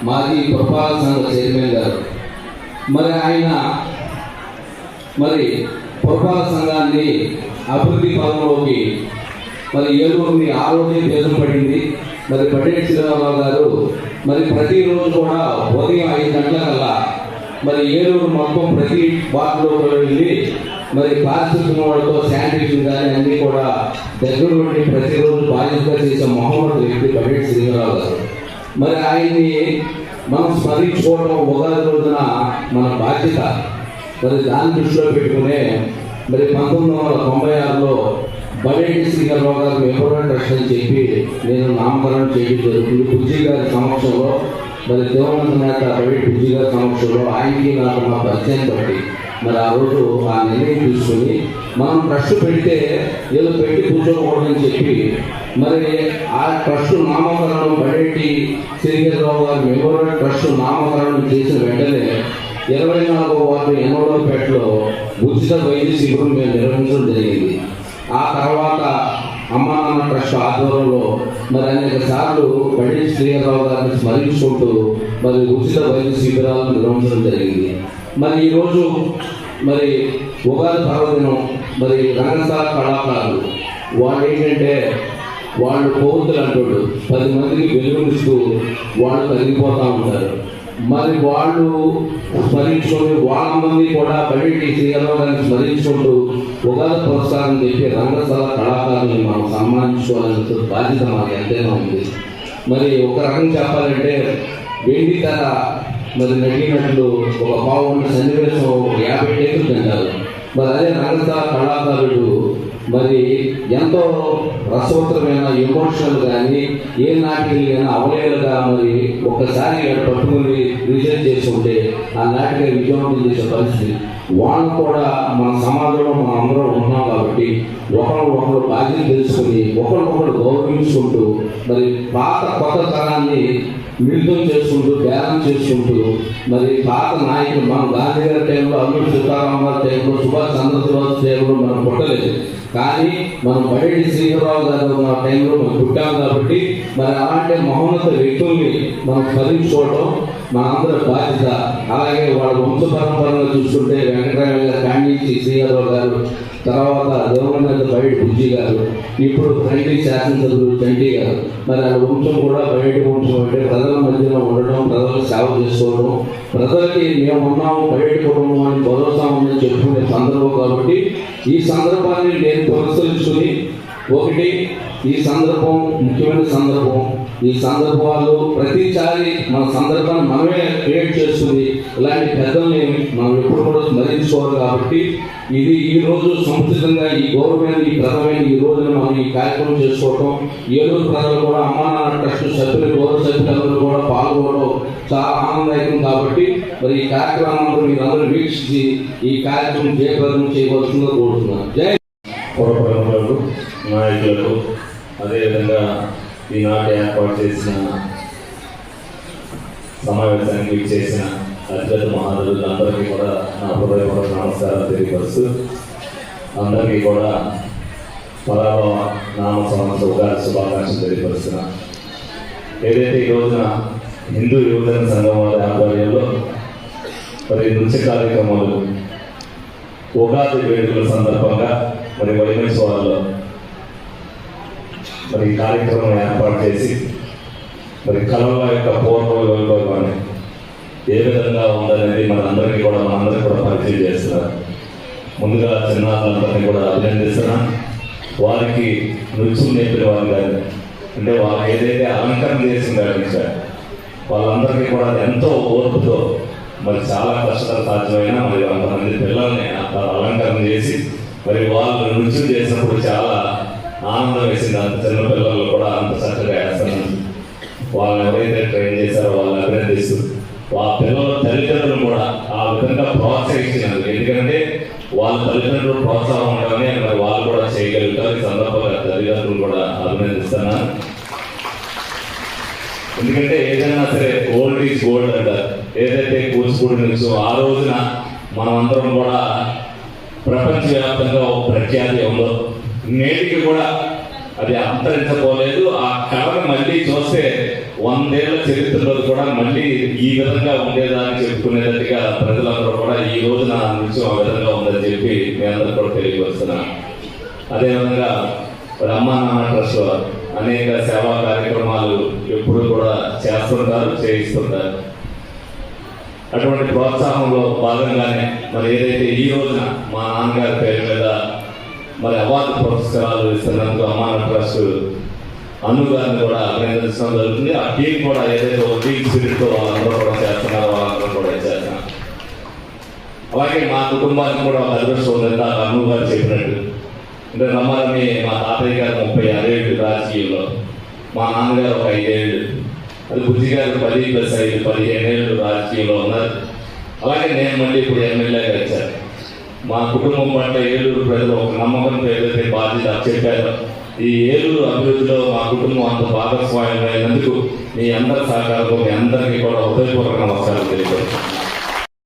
మాజీ పురపాలక సంఘ చైర్మన్ గారు. మరి ఆయన పురపాలక సంఘాన్ని అభివృద్ధి పదంలోకి ఏలూరుని ఆ రోజే పేరు పడింది. పటేటి శ్రీరామరావు గారు ప్రతిరోజు కూడా ఉదయం 5 గంటలకల్లా ఏలూరు మొత్తం ప్రతి వార్డులో వెళ్ళి పారిశుద్ధ్యం వాళ్ళతో శానిటేషన్ కానీ అన్నీ కూడా దగ్గర నుండి ప్రతిరోజు బాధ్యతగా చేసే మహోన్నత వ్యక్తి పటేటి శ్రీరామరావు గారు. ఆయన్ని మనం స్మరించుకోవడం ఉగాది రోజున మన బాధ్యత. దాన్ని దృష్టిలో పెట్టుకునే 1996లో పటేటి శ్రీరామరావు గారు మెమోరియల్ ట్రస్ట్ అని చెప్పి నేను నామకరణం చేయడం జరుగుతుంది. బుజ్జి గారి సమక్షంలో దేవానంద నేత పటేటి బుజ్జి గారి సమక్షంలో ఆయనకి నాకు మా పరిచయం బట్టి ఆ రోజు ఆ నిర్ణయం తీసుకుని మనం ట్రస్ట్ పెడితే ఏదో పెట్టి కూర్చోకూడదని చెప్పి ఆ ట్రస్ట్ నామకరణం పటేటి శ్రీరామరావు గారి మెమోరియల్ ట్రస్ట్ నామకరణం చేసిన వెంటనే 24వ వార్డు ఎన్నోడోపేటలో ఉచిత వైద్య శిబిరం మేము నిర్వహించడం జరిగింది. ఆ తర్వాత అమ్మా నాన్న ట్రస్ట్ ఆధ్వర్యంలో అనేక సార్లు పటేటి శ్రీరామరావు గారిని స్మరించుకుంటూ ఉచిత వైద్య శిబిరాలను నిర్వహించడం జరిగింది. ఈరోజు ఉగాది పర్వదినం రంగస్థల కళాకారులు వాళ్ళు ఏంటంటే వాళ్ళు కోతులు అంటాడు 10 మందికి వెలుగునిస్తూ వాళ్ళు కరిగిపోతూ ఉంటారు. వాళ్ళు స్మరించుకొని వాళ్ళ మంది కూడా పటేటి శ్రీరామరావు గారిని స్మరించుకుంటూ ఉగాది పురస్కారం చెప్పి రంగస్థల కళాకారుల్ని మనం సన్మానించుకోవాలనే బాధ్యత మాకు ఎంతైనా ఉంది. ఒక రకం చెప్పాలంటే వెండి ధర నటినట్లు ఒక పావుగంట సన్నివేశం 50 టేకులు తింటారు. అదే రంగస్థల కళాకారుడు ఎంతో రసవత్తరమైన ఎమోషనల్ కానీ ఏ నాటికలు కానీ అవలేలుగా ఒక్కసారి పట్టుకుని రీసెర్చ్ చేసుకుంటే ఆ నాటిక విజయవంతం చేసే పరిస్థితి. వాళ్ళు కూడా మన సమాజంలో మనం అందరం ఉన్నాం కాబట్టి ఒకరు బాధ్యత తెలుసుకుని ఒకరికొకరు గౌరవించుకుంటూ పాత కొత్త తరాన్ని మిళితం చేసుకుంటూ బ్యాలెన్స్ చేసుకుంటూ పాత నాయకులు మనం గాంధీ గారి టైంలో అల్లూరి సీతారామరావు టైంలో సుభాష్ చంద్రబోస్ టైంలో మనం పుట్టలేదు. కానీ మనం పటేటి శ్రీరామరావు గారు ఉన్న టైంలో మనం పుట్టాం కాబట్టి అలాంటి మహోన్నత వ్యక్తుల్ని మనం స్మరించుకోవడం మనందరి బాధ్యత. అలాగే వాళ్ళ వంశ పరంపరలో చూసుకుంటే వెంకటరామయ్య గారు కాండిచి శ్రీరామరావు గారు, తర్వాత దేవానంద పటేటి బుజ్జి గారు, ఇప్పుడు తండ్రి శాసనసభ్యులు చంటి గారు. వాళ్ళ వంశం కూడా పటేటి వంశం అంటే ప్రజల మధ్యలో ఉండడం, ప్రజలకు సేవ చేసుకోవడం, ప్రజలకి మేము ఉన్నాము పటేటి కుటుంబం అని భరోసా ఉందని చెప్పుకునే సందర్భం. కాబట్టి ఈ సందర్భాన్ని నేను పురస్కరించుకుని ఈ సందర్భం ముఖ్యమైన సందర్భం. ఈ సందర్భాలు ప్రతిసారి మన సందర్భాన్ని మనమే క్రియేట్ చేసుకుని ఇలాంటి పెద్దల్ని మనం ఎప్పుడు కూడా స్మరించుకోవాలి. కాబట్టి ఇది ఈ రోజు సముచితంగా ఈ గౌరవమైన ఈ ప్రధానమైన ఈ రోజున మనం ఈ కార్యక్రమం చేసుకోవటం, ఏలూరు ప్రజలు కూడా అమ్మా నాన్న ట్రస్ట్ సభ్యులు గౌరవ సభ్యులందరూ కూడా పాల్గొనడం చాలా ఆనందదాయకం. కాబట్టి ఈ కార్యక్రమాలను మీరందరూ వీక్షించి ఈ కార్యక్రమం జయప్రదం చేయవలసిందిగా కోరుతున్నాను. జై పురప్రముఖులకు, నాయకులకు, అదేవిధంగా ఈనాటి ఏర్పాటు చేసిన సమావేశానికి చేసిన అత్యంత మహారాజులందరికీ కూడా నా హృదయపూర్వక నమస్కారాలు తెలియపరుస్తూ అందరికీ కూడా పరాభవ నామ సంవత్సర ఉగాది శుభాకాంక్షలు తెలియపరుస్తున్నా. ఏదైతే ఈ రోజున హిందూ యువజన సంఘం వారి ఆధ్వర్యంలో నృత్య కార్యక్రమాలు ఉగాది వేడుకల సందర్భంగా వైమేశ్వరాల్లో కార్యక్రమం ఏర్పాటు చేసి కళల యొక్క పూర్వ వైభవాన్ని ఏ విధంగా ఉందనేది మనందరికీ కూడా పరిచయం చేస్తున్నారు. ముందుగా చిన్నారులందరినీ కూడా అభినందిస్తున్నా. వారికి నృత్యం నేర్పిన వారు కానీ అంటే వాళ్ళు ఏదైతే అలంకరణ చేసి నడిపించారు వాళ్ళందరికీ కూడా ఎంతో ఓర్పుతో చాలా కష్టాలు సాధ్యమైన అంతమంది పిల్లల్ని అలంకరణ చేసి వాళ్ళు నృత్యం చేసినప్పుడు చాలా ఆనందం వేసింది. అంత చిన్న పిల్లలు కూడా అంత చక్కగా వేస్తున్నారు. వాళ్ళని ఎవరైతే ట్రైన్ చేశారో వాళ్ళని అభినందిస్తూ ఆ పిల్లల తల్లిదండ్రులు కూడా ఆ విధంగా ప్రోత్సహించినారు. ఎందుకంటే వాళ్ళ తల్లిదండ్రులు ప్రోత్సాహం ఉండగానే వాళ్ళు కూడా చేయగలుగుతారు. ఈ సందర్భంగా తల్లిదండ్రులు కూడా అభినందిస్తున్నారు. ఎందుకంటే ఏదైనా సరే ఓల్డ్ ఈజ్ గోల్డ్ అంటారు. ఏదైతే కూచిపూడి నుంచి ఆ రోజున మనమందరం కూడా ప్రపంచవ్యాప్తంగా ఒక ప్రఖ్యాతి ఉందో నేటికి కూడా అది అంతరించబోలేదు. ఆ కళను మళ్ళీ చూస్తే 100 ఏళ్ల చరిత్రలో కూడా మళ్ళీ ఈ విధంగా ఉండేదాన్ని చెప్పుకునేటట్టుగా ప్రజలందరూ కూడా ఈ రోజున నుంచి ఆ విధంగా ఉందని చెప్పి మీ అందరూ కూడా తెలియపరుస్తున్నాను. అదేవిధంగా మరి అమ్మా నాన్న ట్రస్ట్ వారు అనేక సేవా కార్యక్రమాలు ఎప్పుడు కూడా చేస్తుంటారు, చేయిస్తుంటారు. అటువంటి ప్రోత్సాహంలో భాగంగానే మరి ఏదైతే ఈ రోజున మా నాన్నగారి పేరు మీద మరి అవార్డు పురస్కారాలు ఇస్తున్నందుకు అమ్మా నాన్న ట్రస్ట్ అను గారిని కూడా అభినందించడం జరుగుతుంది. ఆ టీం కూడా ఏదైతే ఒక టీమ్ స్పిరిట్తో వాళ్ళందరూ కూడా చేస్తున్నారో వాళ్ళందరూ కూడా చేస్తున్నారు. అలాగే మా కుటుంబానికి కూడా ఒక అదృష్టం ఉందని అను గారు చెప్పినట్టు, అంటే రమారమి మా తాతయ్య గారు 36 ఏళ్ళు రాజకీయంలో, మా నాన్నగారు ఒక 5 ఏళ్ళు, అది బుజ్జి గారు 10+5 15 ఏళ్ళు రాజకీయంలో ఉన్నారు. అలాగే నేను మళ్ళీ ఇప్పుడు ఎమ్మెల్యేగా వచ్చాను. మా కుటుంబం పట్ల ఏలూరు ప్రజలు ఒక నమ్మకం ఏదైతే బాధ్యత చెప్పారో, ఈ ఏలూరు అభివృద్ధిలో మా కుటుంబం అంత భాగస్వామ్యమైనందుకు మీ అందరి సహకారంతో మీ అందరికీ కూడా హృదయపూర్వక నమస్కారాలు తెలియజేస్తాను.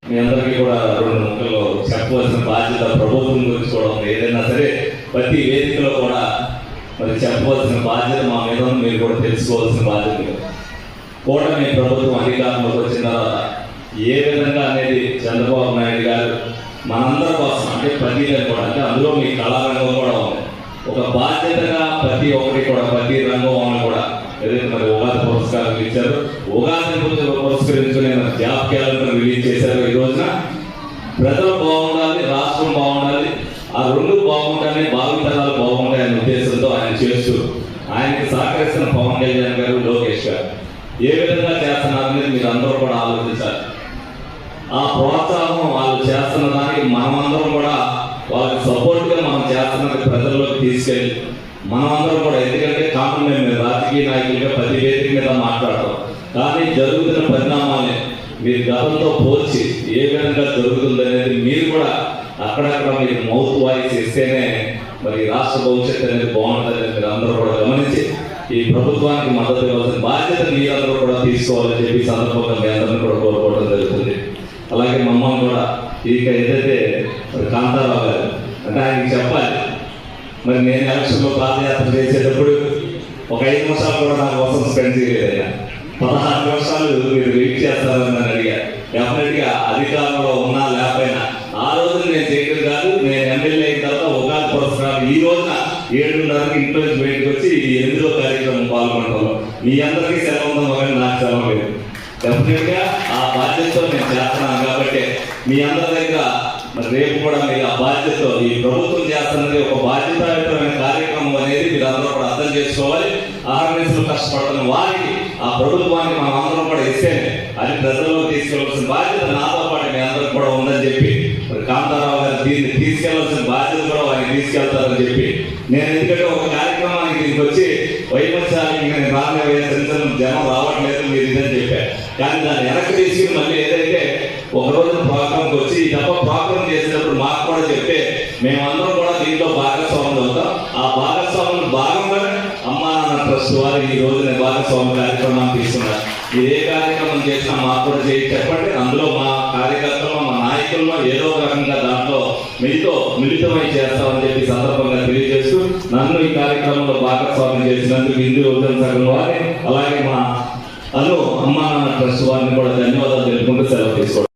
మీ అందరికీ కూడా 2 ముక్కలు చెప్పవలసిన బాధ్యత ప్రభుత్వం గురించి కూడా ఉంది. ఏదైనా సరే ప్రతి వేదికలో కూడా మరి చెప్పవలసిన బాధ్యత మా మీద ఉంది. మీరు కూడా తెలుసుకోవాల్సిన బాధ్యత కూడా. మీ ప్రభుత్వం అధికారంలోకి వచ్చిన తర్వాత ఏ విధంగా అనేది చంద్రబాబు నాయుడు గారు మనందరి కోసం, అంటే ప్రతి కూడా, అంటే అందులో మీ కళారంగం కూడా ఉంది, ఒక బాధ్యతగా ప్రతి ఒక్కటి కూడా ప్రతి రంగం కూడా ఏదైతే మరి ఉగాది పురస్కారం ఇచ్చారు, ఉగాది పురస్కరించుకునే జాబ్ క్యాలెండర్ రిలీజ్ చేశారు. ఈ రోజున ప్రజలు బాగుండాలి, రాష్ట్రం బాగుండాలి, ఆ 2 బాగుంటానే భావితరాలు బాగుంటాయనే ఉద్దేశంతో ఆయన చేస్తూ ఆయనకి సహకరిస్తున్న పవన్ కళ్యాణ్ గారు, లోకేష్ గారు ఏ విధంగా చేస్తున్నారనేది మీరు అందరూ కూడా ఆలోచించాలి. ఆ ప్రోత్సాహం వాళ్ళు చేస్తున్న దానికి మనమందరం కూడా వాళ్ళకి సపోర్ట్గా మనం చేస్తున్నది ప్రజల్లోకి తీసుకెళ్ళి మనమందరం కూడా, ఎందుకంటే కామన్ మేము రాజకీయ నాయకులుగా ప్రతి వేదిక మీద మాట్లాడతాం, కానీ జరుగుతున్న పరిణామాలే మీరు గతంతో పోల్చి ఏ విధంగా జరుగుతుంది అనేది మీరు కూడా అక్కడక్కడ మీరు మౌత్ వాయిస్ ఇస్తేనే మరి రాష్ట్ర భవిష్యత్తు అనేది బాగుంటుంది. మీరు అందరూ కూడా గమనించి ఈ ప్రభుత్వానికి మద్దతు ఇవ్వాల్సిన బాధ్యత మీరందరూ కూడా తీసుకోవాలని చెప్పి సందర్భంగా మీ అందరినీ కూడా కోరుకోవడం జరుగుతుంది. అలాగే మమ్మల్ని కూడా ఇక ఏదైతే కాంతారావు గారు, అంటే ఆయనకి చెప్పాలి, మరి నేను ఎలక్షన్లో పాదయాత్ర చేసేటప్పుడు ఒక 5 నిమిషాలు కూడా నా కోసం స్పెండ్ చేయలేదు. ఆయన 16 నిమిషాలు మీరు వెయిట్ చేస్తారని నన్ను అడిగారు. డెఫినెట్గా అధికారంలో ఉన్నా లేకపోయినా ఆ రోజు నేను చేయడం కాదు, నేను ఎమ్మెల్యే అయిన తర్వాత ఉగాది పురస్కారం ఈ రోజున 7:30కి ఇంట్లో నుంచి బయటకు వచ్చి ఈ 8వ కార్యక్రమం పాల్గొనడంలో మీ అందరికీ సెలవు ఉందని కానీ నాకు సెలవు లేదు. డెఫినెట్గా ఆ బాధ్యతతో నేను చేస్తున్నాను కాబట్టి మీ అందరి దగ్గర మరి రేపు కూడా మీరు ఆ బాధ్యతతో, ఈ ప్రభుత్వం చేస్తున్నది ఒక బాధ్యతాయుతమైన కార్యక్రమం అనేది మీరు అందరూ కూడా అర్థం చేసుకోవాలి. ఆర్గనైజర్లు కష్టపడుతున్న వారికి ఆ ప్రభుత్వానికి మనం అందరం కూడా ఇస్తేనే అది ప్రజల్లో తీసుకెళ్లాల్సిన బాధ్యత నాతో పాటు మీ అందరికి కూడా ఉందని చెప్పి మరి కాంతారావు గారు దీన్ని తీసుకెళ్లాల్సిన బాధ్యత కూడా వారికి తీసుకెళ్తారని చెప్పి నేను, ఎందుకంటే ఒక కార్యక్రమానికి దీనికి వచ్చి వైమర్శాలకి నేను రాని జనం రావట్లేదు మీరు ఇదని చెప్పారు, కానీ దాన్ని వెనక్కి తీసుకుని మళ్ళీ ఏదైతే ఒక రోజు ప్రోగ్రామ్కి వచ్చి ఈ తప్ప ప్రోగ్రామ్ చేసేటప్పుడు మాకు కూడా చెప్తే మేమందరం కూడా దీంట్లో భాగస్వాములు అవుతాం. ఆ భాగస్వాములు భాగంగానే అమ్మా నాన్న ట్రస్ట్ వారు ఈ రోజు నేను భాగస్వామి కార్యక్రమాన్ని తీసుకున్నారు. మీరు ఏ కార్యక్రమం చేసినా మాకు కూడా చేసి చెప్పండి. అందులో మా కార్యకర్తలు, మా నాయకుల్లో ఏదో ఒక రకంగా దాంట్లో మీతో మిళితమై చేస్తామని చెప్పి సందర్భంగా తెలియజేస్తూ నన్ను ఈ కార్యక్రమంలో భాగస్వామ్యం చేసినందుకు హిందూ యువజన సంఘం వారిని, అలాగే మా అమ్మా నాన్న ట్రస్ట్ వారిని కూడా ధన్యవాదాలు తెలుపుకుంటూ సెలవు తీసుకోండి.